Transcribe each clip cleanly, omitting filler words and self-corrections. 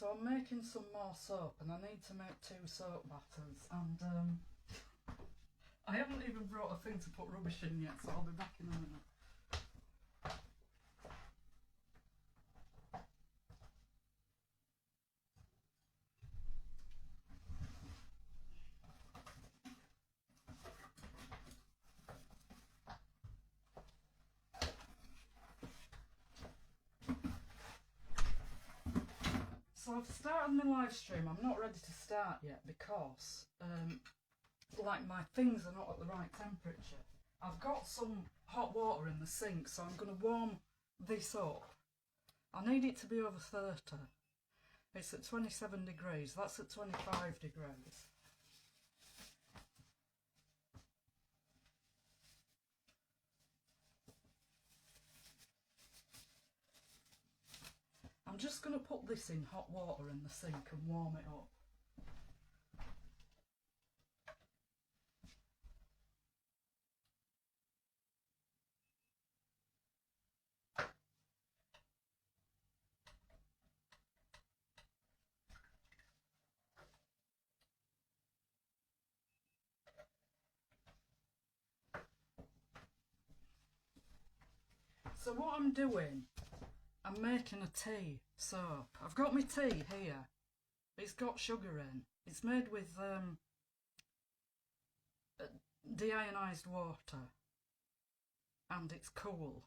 So I'm making some more soap and I need to make 2 soap batters, and I haven't even brought a thing to put rubbish in yet, so I'll be back in a minute. So I've started my live stream. I'm not ready to start yet because like my things are not at the right temperature. I've got some hot water in the sink, so I'm going to warm this up. I need it to be over 30. It's at 27 degrees, that's at 25 degrees. I'm just going to put this in hot water in the sink and warm it up. So what I'm doing, I'm making a tea soap. I've got my tea here. It's got sugar in. It's made with deionised water, and it's cool.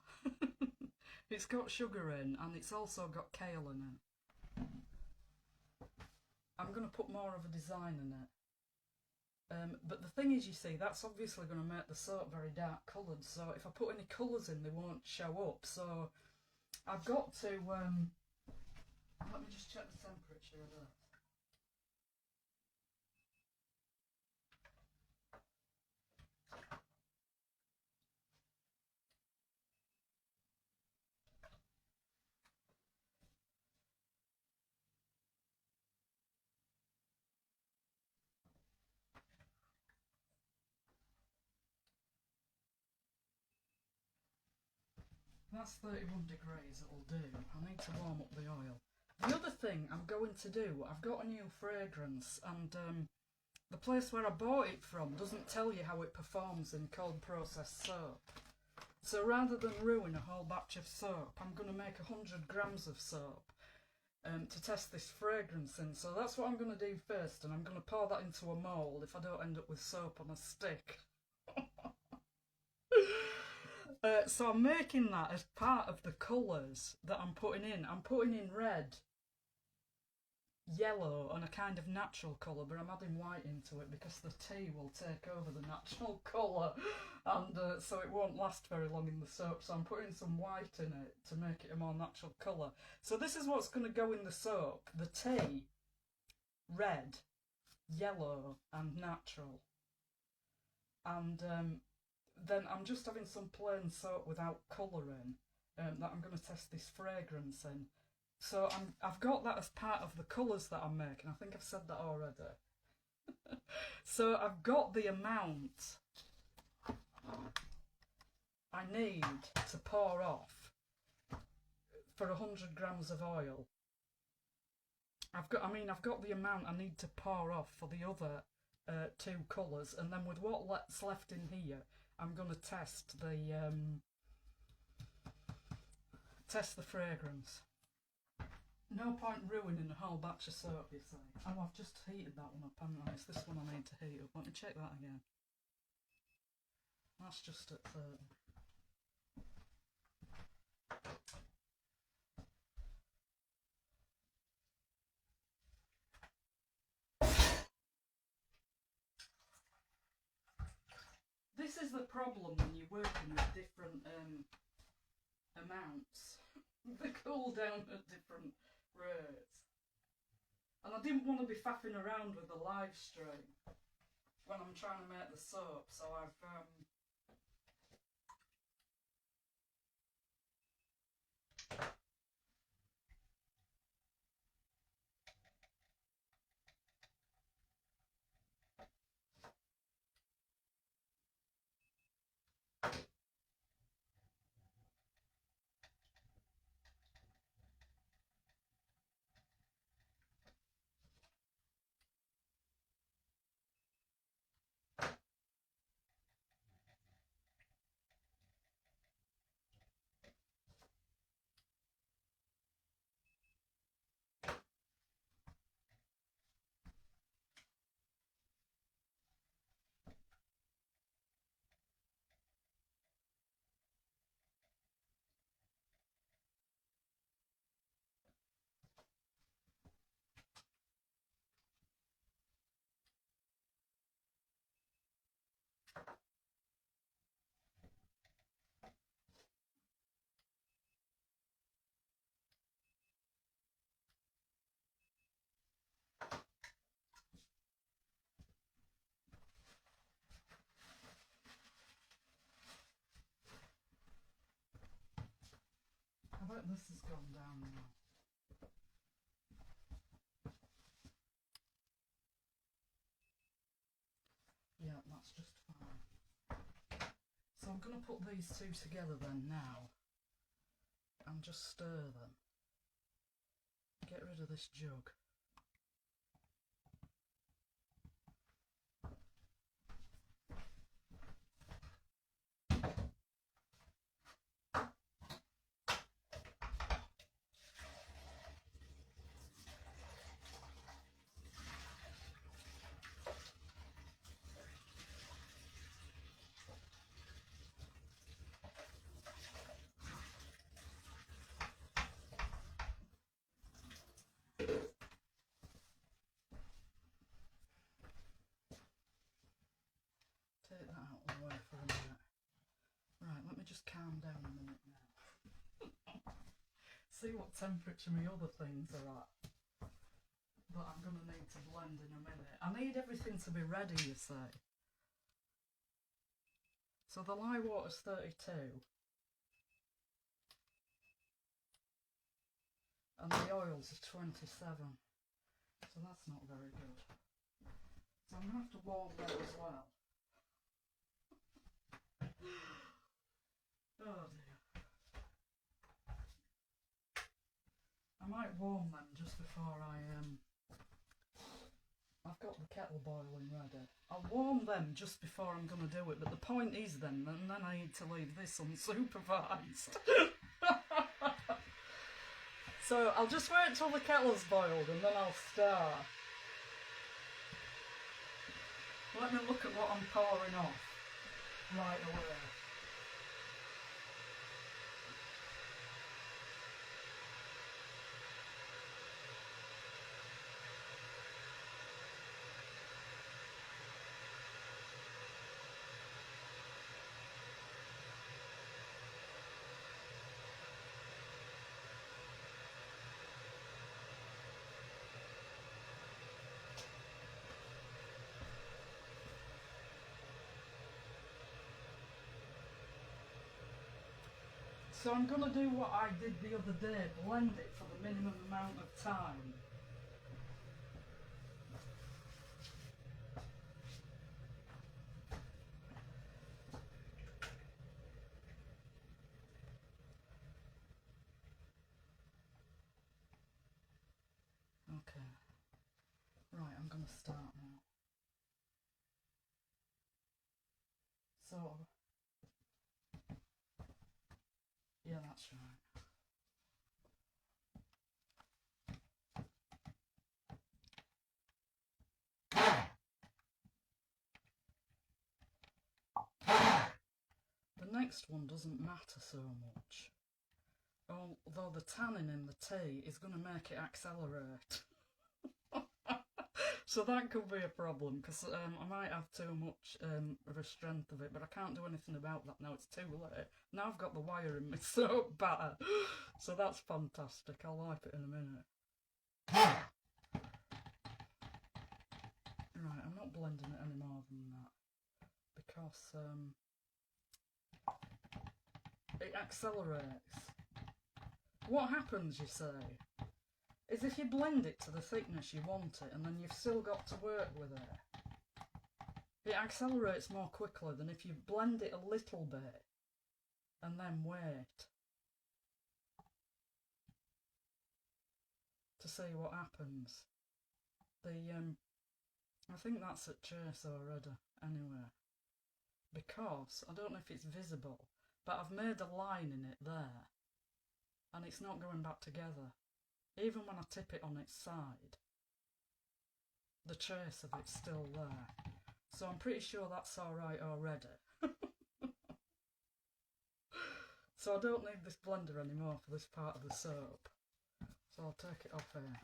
It's got sugar in, and it's also got kale in it. I'm going to put more of a design in it. But the thing is, you see, that's obviously going to make the soap very dark coloured, so if I put any colours in, they won't show up. So I've got to, let me just check the temperature of that. That's 31 degrees, it'll do. I need to warm up the oil. The other thing I'm going to do, I've got a new fragrance, and the place where I bought it from doesn't tell you how it performs in cold processed soap. So rather than ruin a whole batch of soap, I'm going to make 100 grams of soap to test this fragrance in. So that's what I'm going to do first, and I'm going to pour that into a mould if I don't end up with soap on a stick. So I'm making that as part of the colours that I'm putting in. I'm putting in red, yellow and a kind of natural colour, but I'm adding white into it because the tea will take over the natural colour, and so it won't last very long in the soap. So I'm putting some white in it to make it a more natural colour. So this is what's going to go in the soap: the tea, red, yellow and natural. And then I'm just having some plain soap without colour in that I'm going to test this fragrance in. So I've got that as part of the colours that I'm making. I think I've said that already. So I've got the amount I need to pour off for 100 grams of oil. I've got the amount I need to pour off for the other 2 colours, and then with what's left in here, I'm going to test the fragrance. No point ruining a whole batch of soap, you see. Oh, I've just heated that one up, haven't I? It's this one I need to heat up. Let me check that again. That's just at 30. This is the problem when you're working with different amounts. They cool down at different rates. And I didn't want to be faffing around with the live stream when I'm trying to make the soap, so I've bet this has gone down now. Yeah, that's just fine. So I'm going to put these two together then now and just stir them. Get rid of this jug. Take that out of the way for a minute. Right, let me just calm down a minute now. See what temperature my other things are at. But I'm going to need to blend in a minute. I need everything to be ready, you see. So the lye water's 32. And the oils are 27. So that's not very good. So I'm going to have to warm them as well. Oh dear. I might warm them just before I've got the kettle boiling ready. I'll warm them just before I'm going to do it, but the point is then I need to leave this unsupervised. So I'll just wait till the kettle's boiled and then I'll start. Let me look at what I'm pouring off right away. So I'm going to do what I did the other day, blend it for the minimum amount of time. Okay. Right, I'm going to start now. So, yeah, that's right. The next one doesn't matter so much, although the tannin in the tea is going to make it accelerate. So that could be a problem, because I might have too much of a strength of it, but I can't do anything about that now, it's too late. Now I've got the wire in my soap batter, so that's fantastic. I'll wipe it in a minute. Right, I'm not blending it any more than that, because it accelerates. What happens, you say, is if you blend it to the thickness you want it and then you've still got to work with it, it accelerates more quickly than if you blend it a little bit and then wait to see what happens. I think that's at chase already anyway, because I don't know if it's visible, but I've made a line in it there and it's not going back together. Even when I tip it on its side, the trace of it's still there. So I'm pretty sure that's alright already. So I don't need this blender anymore for this part of the soap. So I'll take it off here.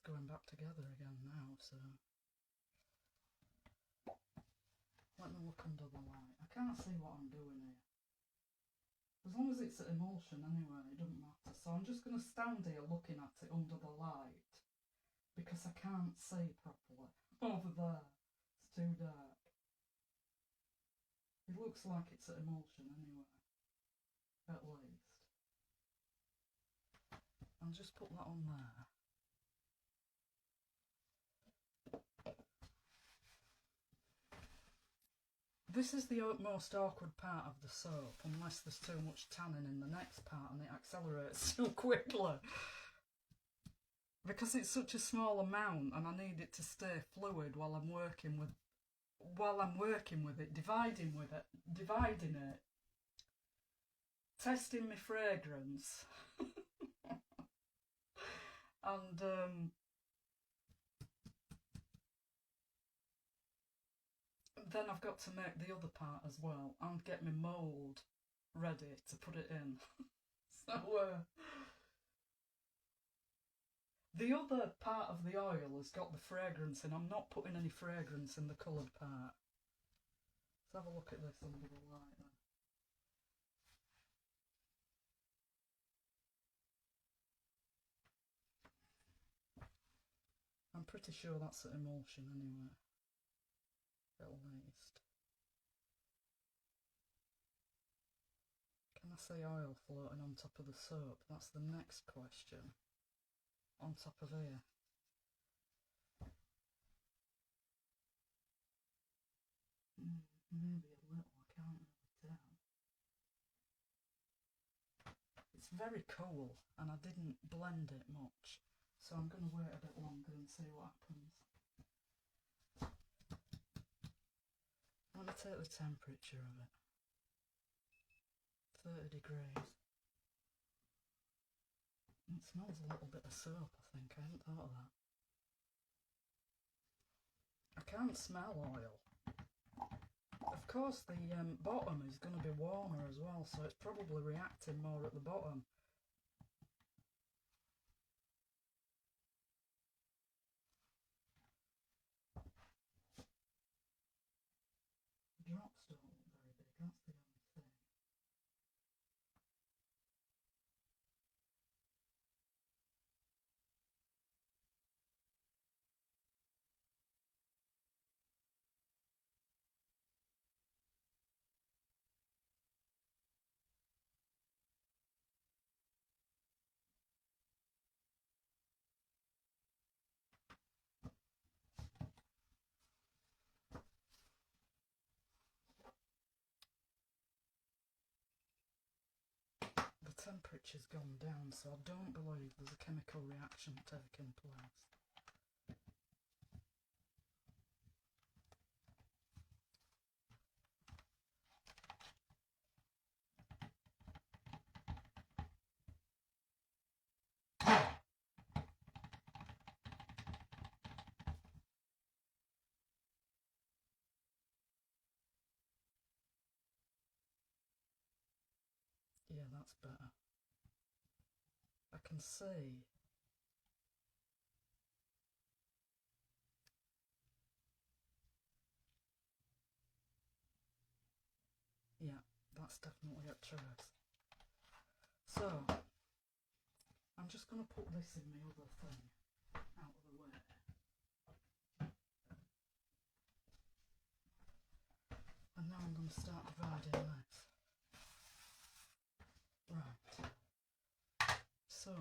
going back together again now, so let me look under the light. I can't see what I'm doing here. As long as it's an emulsion anyway, it doesn't matter. So I'm just going to stand here looking at it under the light because I can't see properly over there. It's too dark. It looks like it's an emulsion anyway, at least. I'll just put that on there. This is the most awkward part of the soap, unless there's too much tannin in the next part and it accelerates too quickly. Because it's such a small amount and I need it to stay fluid while I'm working with it, dividing it, testing my fragrance, and then I've got to make the other part as well and get my mould ready to put it in. So the other part of the oil has got the fragrance in. I'm not putting any fragrance in the coloured part. Let's have a look at this under the light then. I'm pretty sure that's an emulsion anyway, at least. Can I see oil floating on top of the soap? That's the next question. On top of here. Maybe a little, I can't really tell. It's very cool and I didn't blend it much, so I'm going to wait a bit longer and see what happens. Let me take the temperature of it. 30 degrees. It smells a little bit of soap, I think. I hadn't thought of that. I can't smell oil. Of course, the bottom is going to be warmer as well, so it's probably reacting more at the bottom. The drops don't look very big, that's the only thing. The temperature's gone down, so I don't believe there's a chemical reaction taking place. Yeah, that's better. I can see. Yeah, that's definitely a trace. So, I'm just going to put this in my other thing out of the way. And now I'm going to start dividing this. Right. So,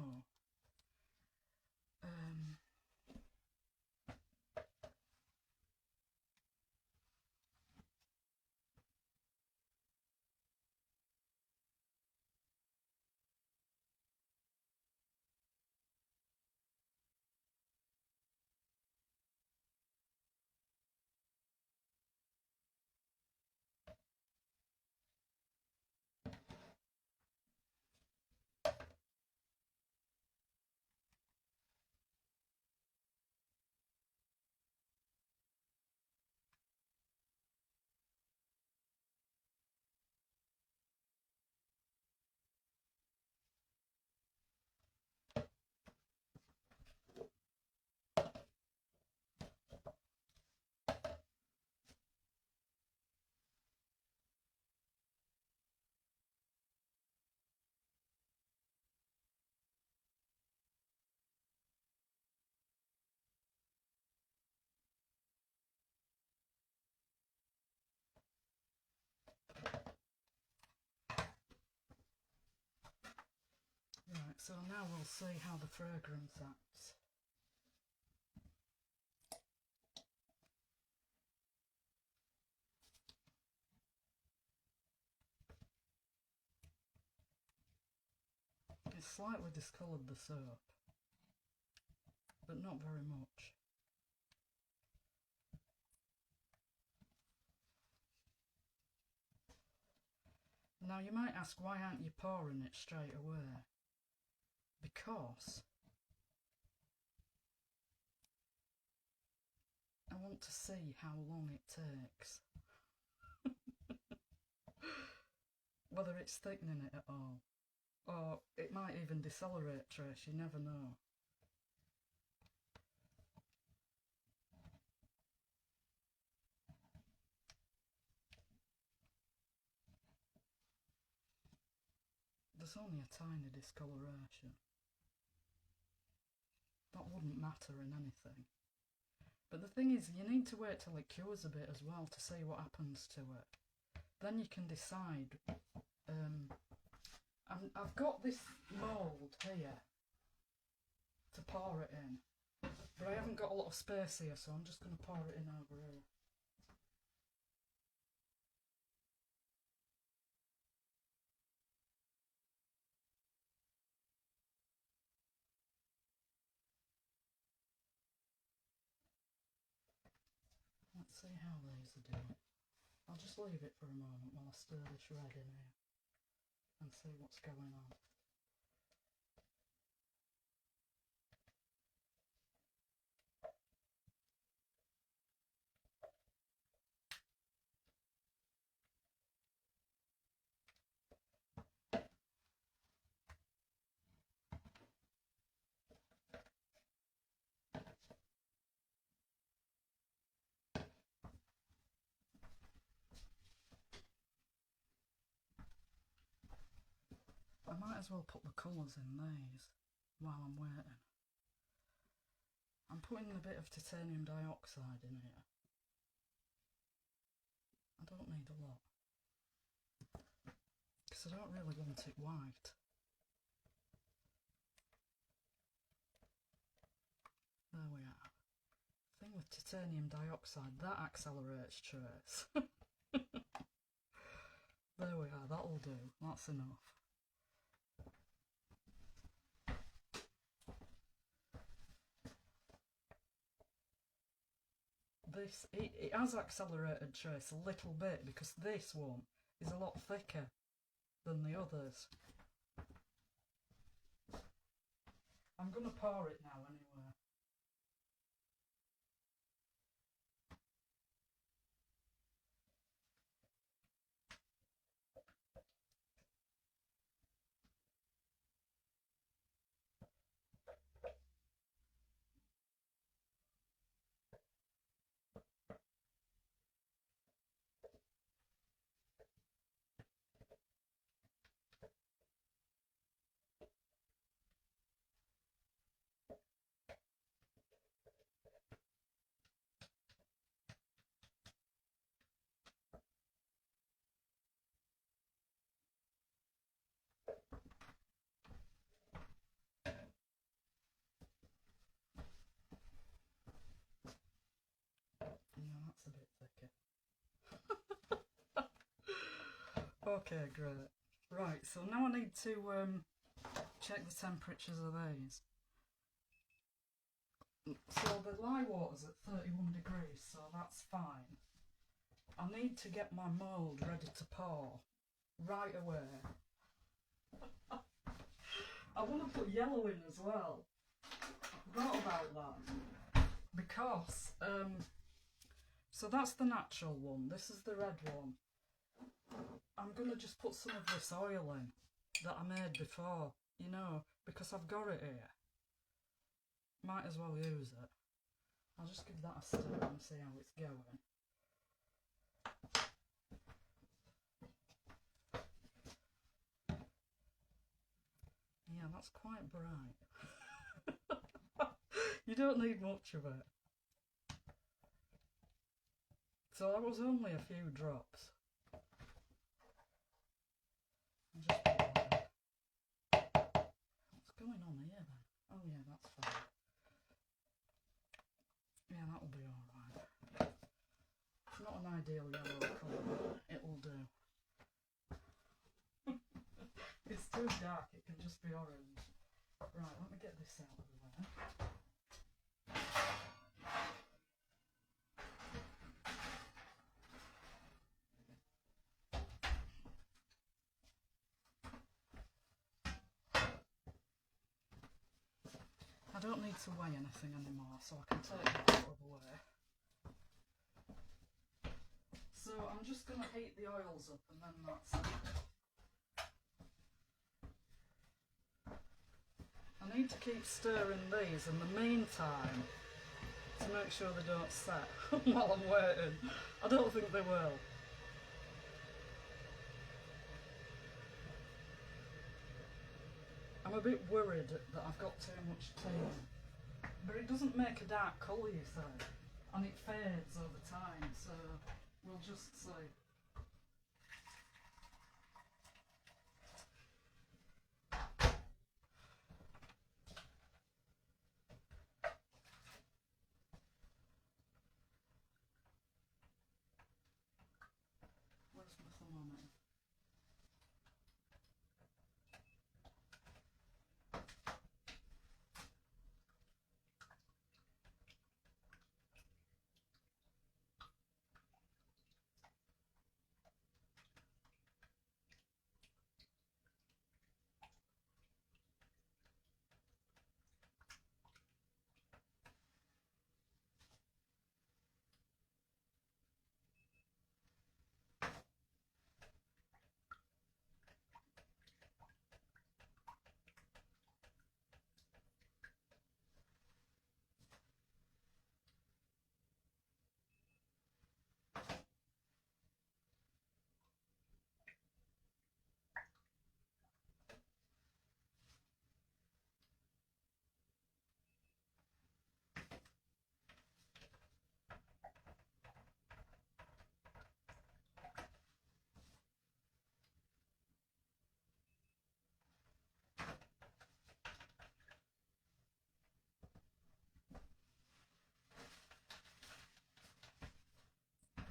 So now we'll see how the fragrance acts. It's slightly discoloured the soap, but not very much. Now you might ask, why aren't you pouring it straight away? Because I want to see how long it takes. Whether it's thickening it at all. Or it might even decelerate, Trace, you never know. There's only a tiny discoloration. That wouldn't matter in anything. But the thing is, you need to wait till it cures a bit as well to see what happens to it. Then you can decide. I've got this mould here to pour it in, but I haven't got a lot of space here, so I'm just going to pour it in over here. Let's see how these are doing. I'll just leave it for a moment while I stir this red in here and see what's going on. I might as well put the colours in these while I'm waiting. I'm putting a bit of titanium dioxide in here. I don't need a lot, because I don't really want it white. There we are. The thing with titanium dioxide, that accelerates Trace. There we are, that'll do, that's enough. This, it has accelerated Trace a little bit, because this one is a lot thicker than the others. I'm going to pour it now anyway. Yeah, that's a bit thicker. Okay, great. Right, so now I need to check the temperatures of these. So the lye water's at 31 degrees, so that's fine. I need to get my mould ready to pour right away. I want to put yellow in as well. I forgot about that. Because, so that's the natural one, this is the red one. I'm going to just put some of this oil in that I made before, you know, because I've got it here. Might as well use it. I'll just give that a stir and see how it's going. Yeah, that's quite bright. You don't need much of it. So that was only a few drops. I'll just put that in. Let's go Oh yeah, that's fine. Yeah, that'll be alright. It's not an ideal yellow colour, but it'll do. It's too dark, it can just be orange. Right, let me get this out of the way. I don't need to weigh anything anymore, so I can take that out of the way. So I'm just going to heat the oils up and then that's it. I need to keep stirring these in the meantime to make sure they don't set while I'm waiting. I don't think they will. I'm a bit worried that I've got too much tea, but it doesn't make a dark colour, you see, and it fades over time, so we'll just see. Where's my thermometer?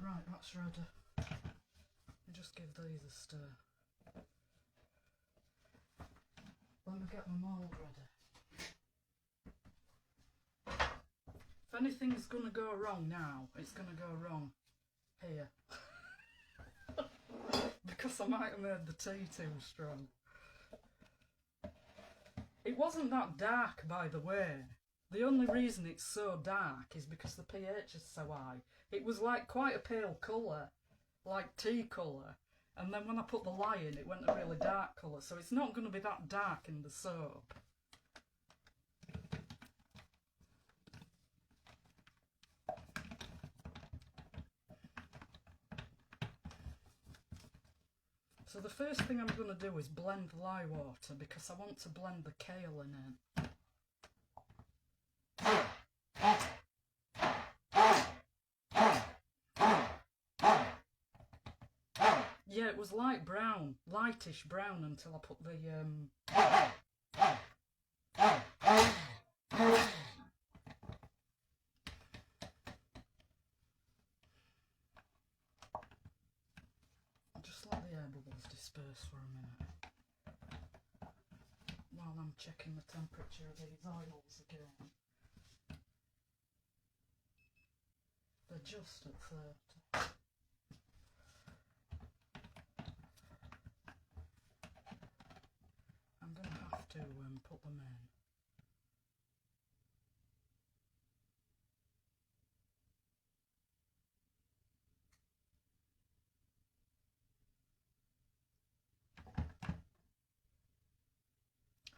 Right, that's ready. I'll just give these a stir. Let me get my mould ready. If anything's going to go wrong now, it's going to go wrong here. Because I might have made the tea too strong. It wasn't that dark, by the way. The only reason it's so dark is because the pH is so high. It was like quite a pale colour, like tea colour, and then when I put the lye in it went a really dark colour, so it's not going to be that dark in the soap. So the first thing I'm going to do is blend the lye water because I want to blend the kaolin in. Yeah, it was light brown, lightish brown until I put the just let the air bubbles disperse for a minute while I'm checking the temperature of these oils again. They're just at 30. I'm going to have to put them in.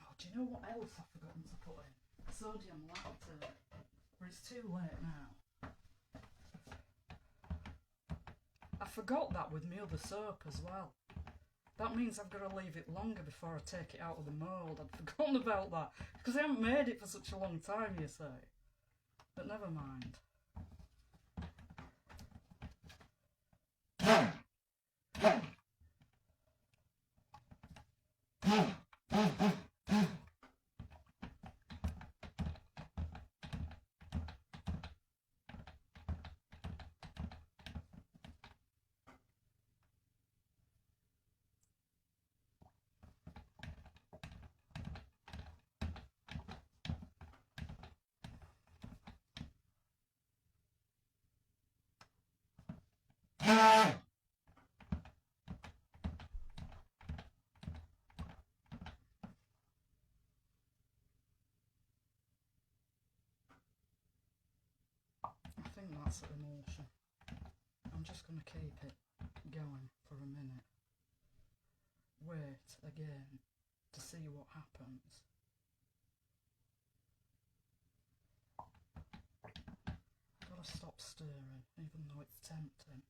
Oh, do you know what else I've forgotten to put in? Sodium lactate. But it's too late now. I forgot that with my other soap as well. That means I've got to leave it longer before I take it out of the mould. I'd forgotten about that because I haven't made it for such a long time, you see. But never mind. think that's at emulsion. I'm just going to keep it going for a minute. Wait again to see what happens. Gotta stop stirring, even though it's tempting.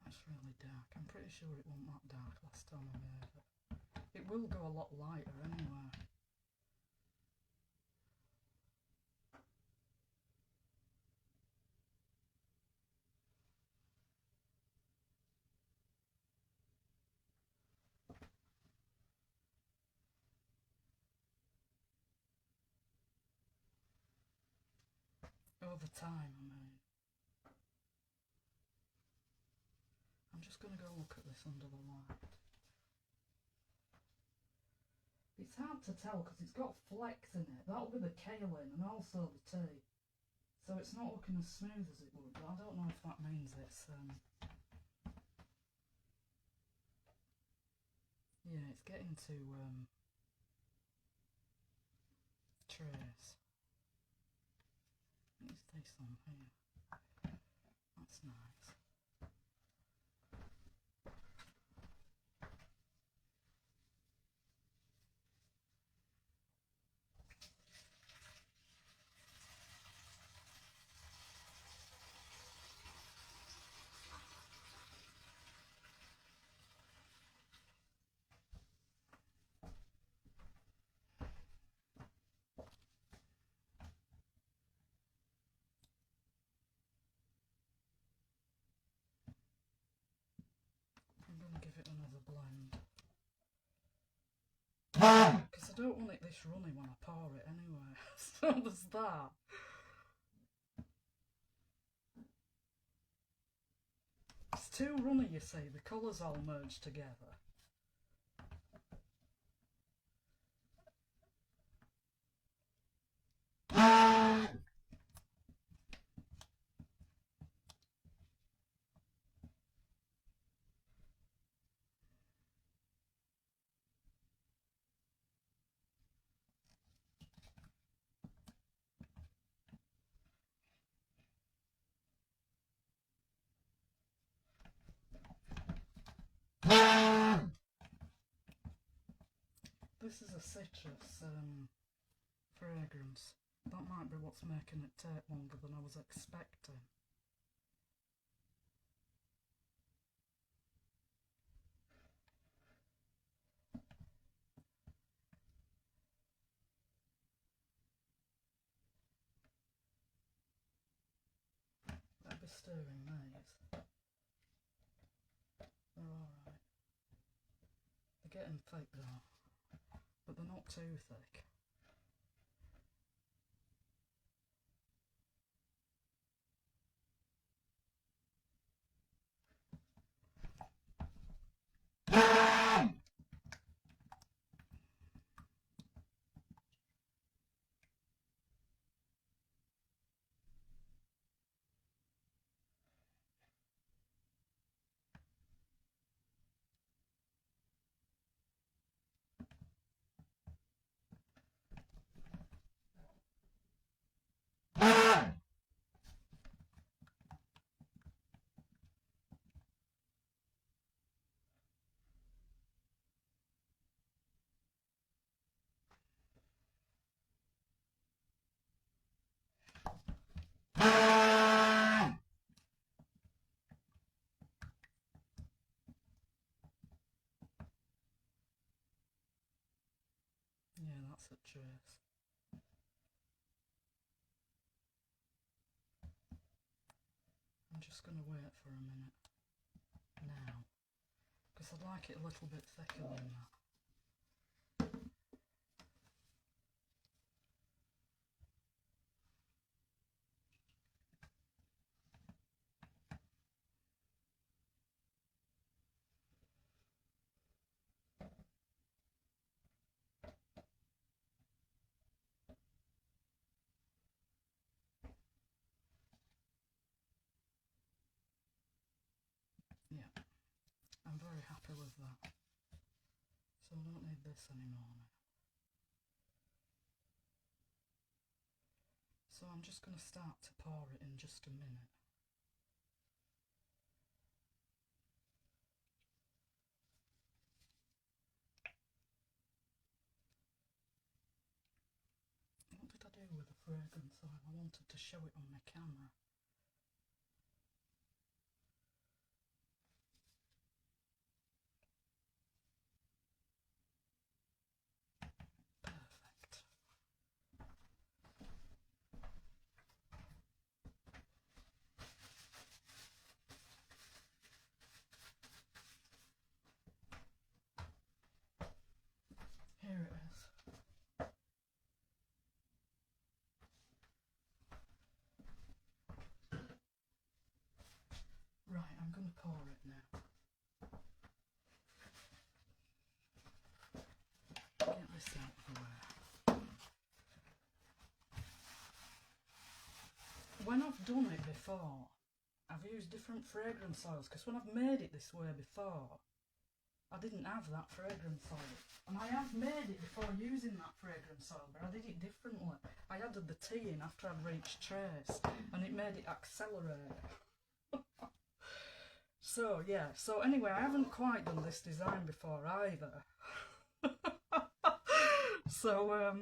That's really dark. I'm pretty sure it wasn't that dark last time I made it. It will go a lot lighter anyway. Over time, I mean. I'm just going to go look at this under the light. It's hard to tell because it's got flecks in it. That'll be the kaolin and also the tea. So it's not looking as smooth as it would, but I don't know if that means it's... yeah, it's getting to trace. Let's take some here. That's nice. I'm going to give it another blend. Because I don't want it this runny when I pour it anyway. So there's that. It's too runny, you see, the colours all merge together. This is a citrus fragrance. That might be what's making it take longer than I was expecting. I'll be stirring these. They're alright. They're getting thick though, but they're not too thick. Yeah, that's a trace. I'm just going to wait for a minute now, because I'd like it a little bit thicker than that. Yeah, I'm very very happy with that. So I don't need this anymore now. So I'm just going to start to pour it in just a minute. What did I do with the fragrance oil? I wanted to show it on my camera. Perfect. Here it is. Right, I'm going to pour it now. Get this out of the way. When I've done it before, I've used different fragrance oils, because when I've made it this way before, I didn't have that fragrance oil. And I have made it before using that fragrance oil, but I did it differently. I added the tea in after I'd reached trace, and it made it accelerate. So, yeah. So, anyway, I haven't quite done this design before either. So,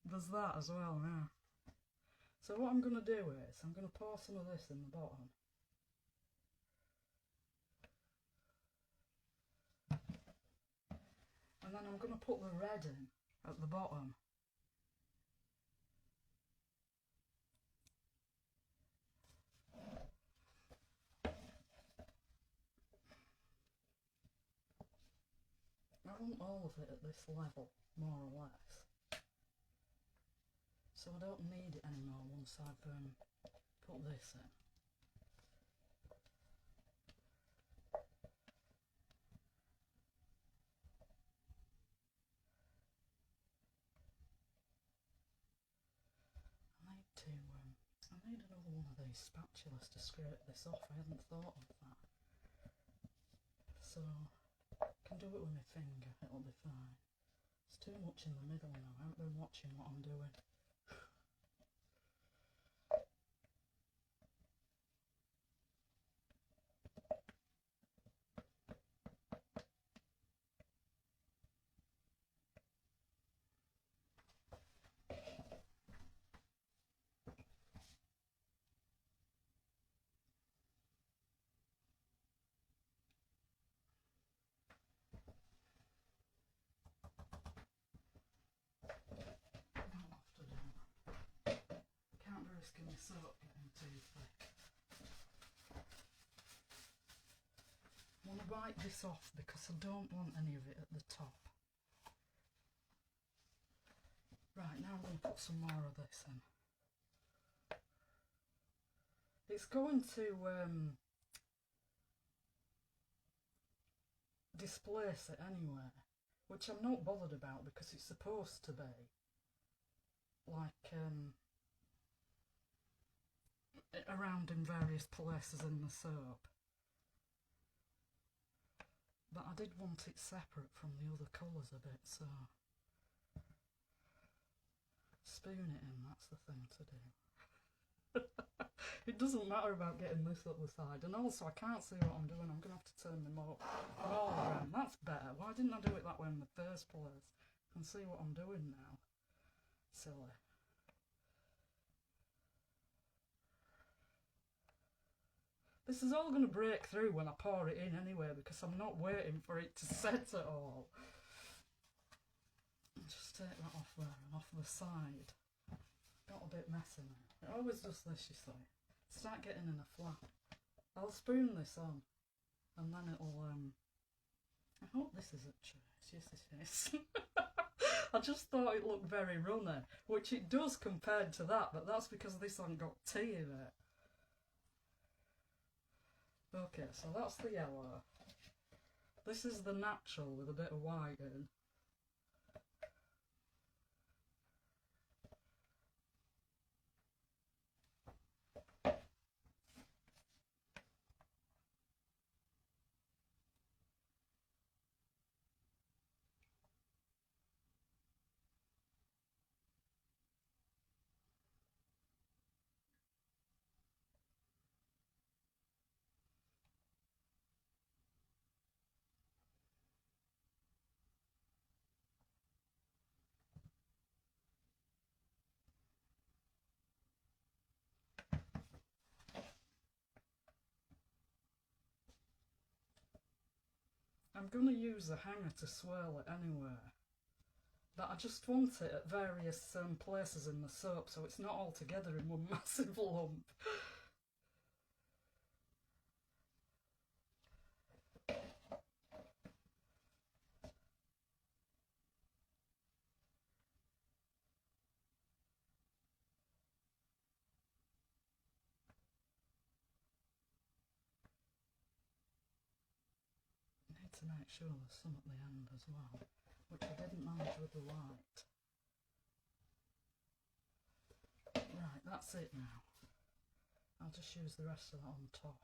there's that as well now. So what I'm going to do is, I'm going to pour some of this in the bottom. And then I'm going to put the red in at the bottom. I want all of it at this level, more or less. So I don't need it anymore once I've put this in. I need another one of these spatulas to scrape this off. I hadn't thought of that. So I can do it with my finger, it'll be fine. It's too much in the middle now, I haven't been watching what I'm doing. Risking the soap getting too thick. I want to wipe this off because I don't want any of it at the top. Right, now I'm going to put some more of this in. It's going to displace it anyway, which I'm not bothered about because it's supposed to be like around in various places in the soap, but I did want it separate from the other colours a bit, so spoon it in, that's the thing to do. It doesn't matter about getting this up the side, and also I can't see what I'm doing. I'm going to have to turn them all around. That's better. Why didn't I do it that way in the first place? I can see what I'm doing now. Silly. This is all going to break through when I pour it in anyway, because I'm not waiting for it to set at all. Just take that off there and off the side. Got a bit messy now. It always does this, you see. Start getting in a flap. I'll spoon this on, and then it'll, I hope this is at choice. Yes, it is. I just thought it looked very runny, which it does compared to that, but that's because this hasn't got tea in it. Okay, so that's the yellow. This is the natural with a bit of white in. I'm going to use a hanger to swirl it anyway. But I just want it at various places in the soap so it's not all together in one massive lump. To make sure there's some at the end as well, which I didn't manage with the light. Right, that's it now. I'll just use the rest of that on top.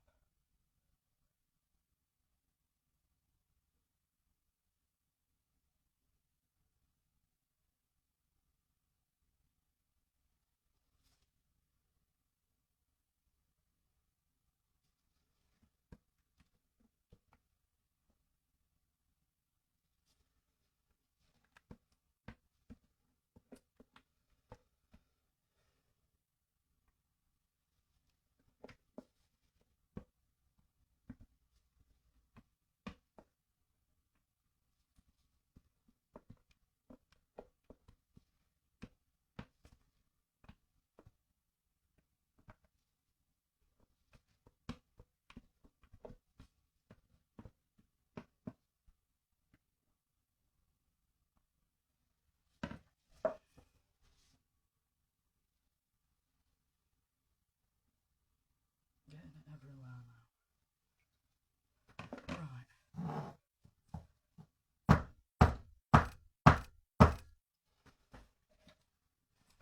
Getting it everywhere now. Right.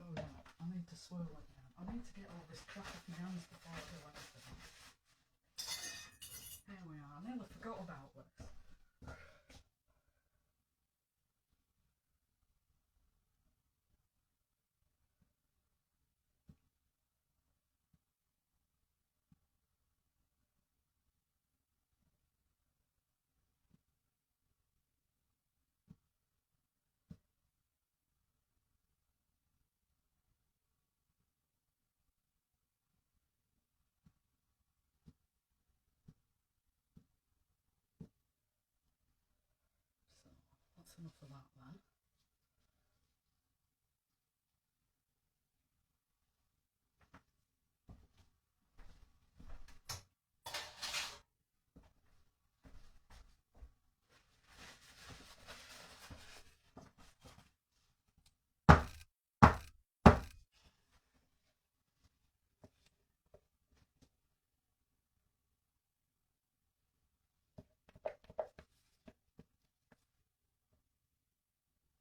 Oh yeah, I need to swirl it now. I need to get all this crap off my hands before I do anything. Here we are, I nearly forgot about this. So, that's enough of that then.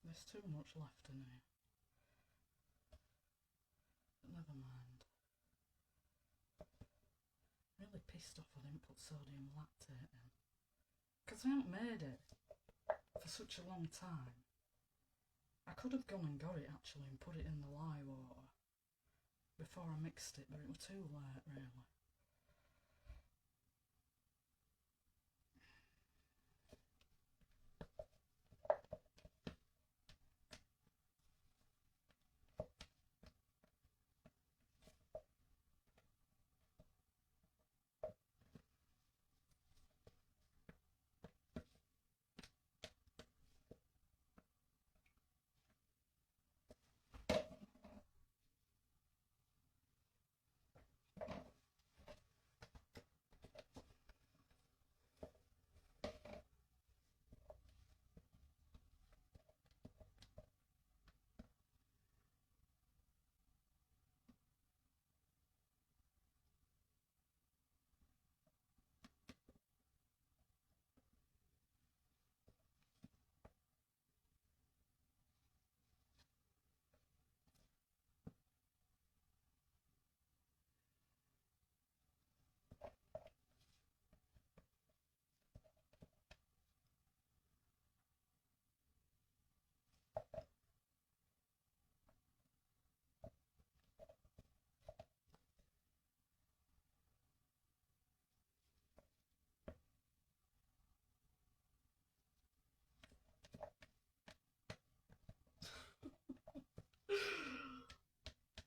There's too much left in here. But never mind. Really pissed off I didn't put sodium lactate in. Because I haven't made it for such a long time. I could have gone and got it actually and put it in the lye water before I mixed it, but it was too late really.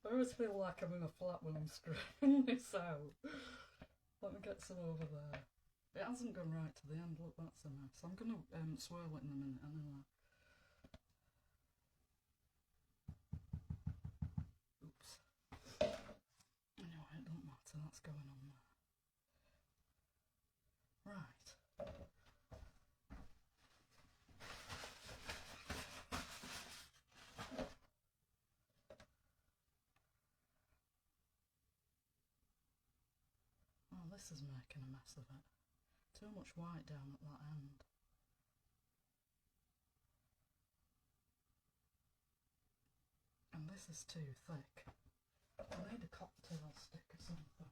I always feel like I'm in a flat when I'm scraping this out. Let me get some over there. It hasn't gone right to the end. Look, that's a mess. I'm going to swirl it in a minute anyway. Oops. Anyway, it don't matter. That's going on there. Right. Oh, this is making a mess of it. Too much white down at that end. And this is too thick. I need a cocktail stick or something.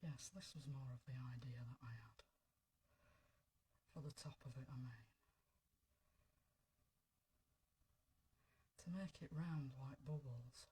Yes, this was more of the idea that I had. For the top of it, I mean. To make it round like bubbles.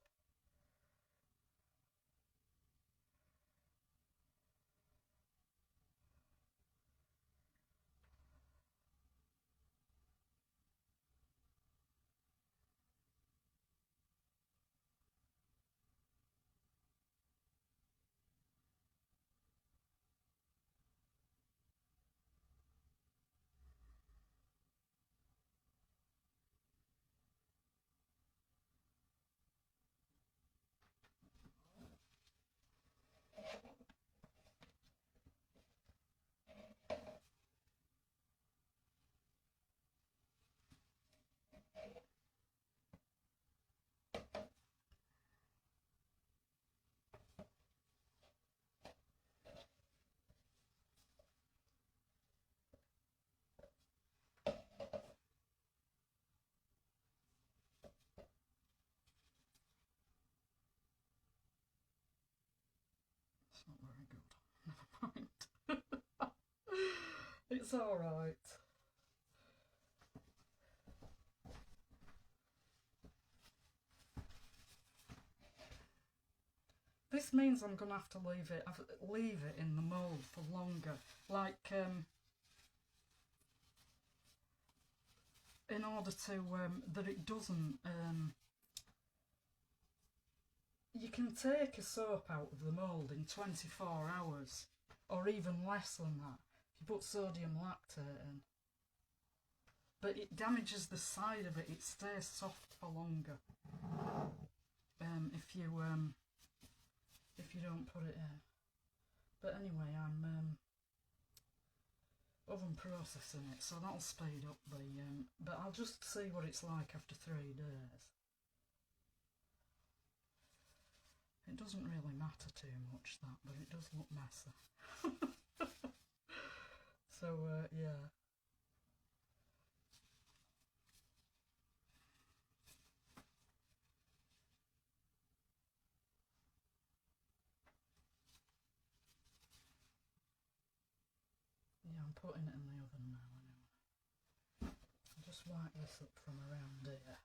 It's not very good. Never mind. It's alright. This means I'm gonna have to leave it in the mould for longer. Like in order to that it doesn't you can take a soap out of the mould in 24 hours or even less than that if you put sodium lactate in, but it damages the side of it. It stays soft for longer if you don't put it in. But anyway, I'm oven processing it, so that'll speed up the but I'll just see what it's like after 3 days. It doesn't really matter too much, that, but it does look messy. So yeah. Yeah, I'm putting it in the oven now anyway. I'll just wipe this up from around here.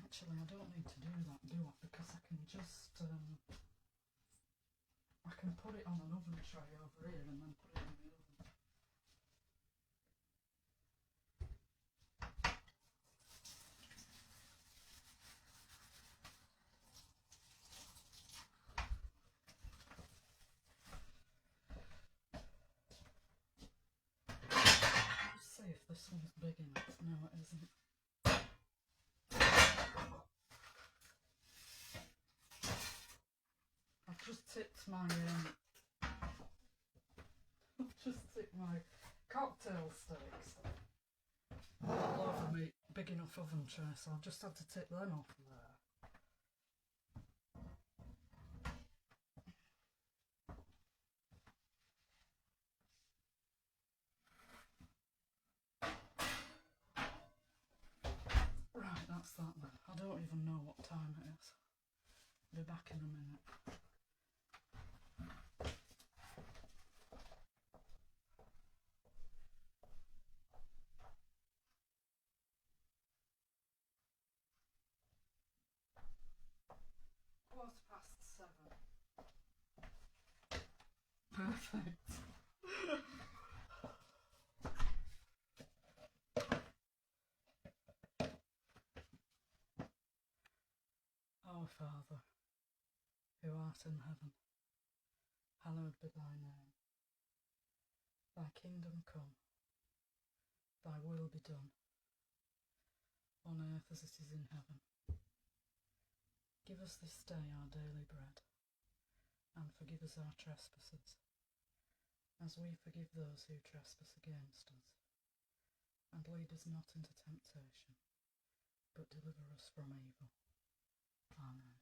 Actually, I don't need to do that, do I? Because I can just I can put it on an oven tray over here and then put it in the oven. Let's see if this one's big enough. No, it isn't. I've just tipped my cocktail sticks all over my big enough oven tray, so I've just had to tip them off there. don't even know what time it is. I'll be back in a minute. 7:15. Perfect. Our Father, who art in heaven, hallowed be thy name. Thy kingdom come, thy will be done, on earth as it is in heaven. Give us this day our daily bread, and forgive us our trespasses, as we forgive those who trespass against us. And lead us not into temptation, but deliver us from evil. Amen.